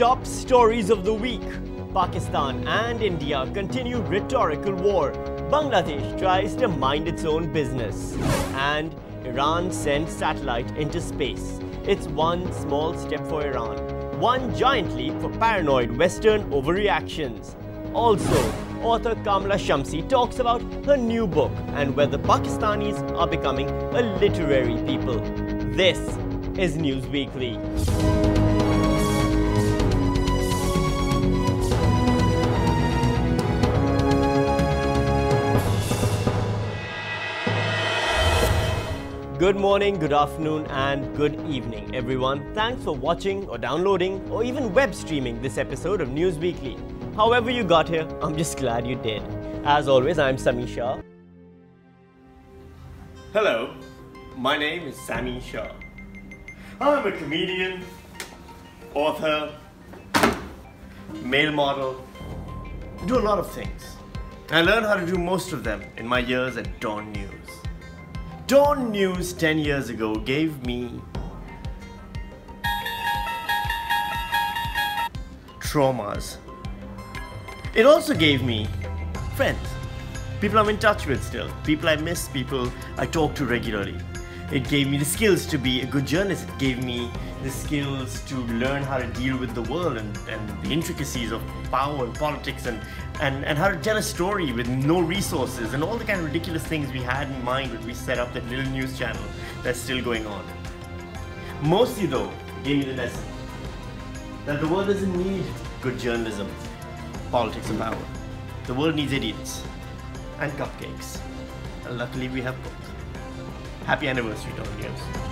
top stories of the week. Pakistan and India continue rhetorical war. Bangladesh tries to mind its own business. And Iran sends satellite into space. It's one small step for Iran, one giant leap for paranoid Western overreactions. Also, author Kamala Shamsi talks about her new book and whether Pakistanis are becoming a literary people. This is News Weekly. Good morning, good afternoon, and good evening, everyone. Thanks for watching or downloading or even web streaming this episode of News Weekly. However you got here, I'm just glad you did. As always, I'm Sami Shah. Hello, my name is Sami Shah. I'm a comedian, author, male model. I do a lot of things. I learned how to do most of them in my years at DawnNews. DawnNews 10 years ago gave me traumas. It also gave me friends, people I'm in touch with still, people I miss, people I talk to regularly. It gave me the skills to be a good journalist. It gave me the skills to learn how to deal with the world and the intricacies of power and politics and how to tell a story with no resources and all the kind of ridiculous things we had in mind when we set up that little news channel that's still going on. Mostly though, it gave me the lesson that the world doesn't need good journalism, politics and power. The world needs idiots and cupcakes. And luckily we have both. Happy anniversary, DawnNews.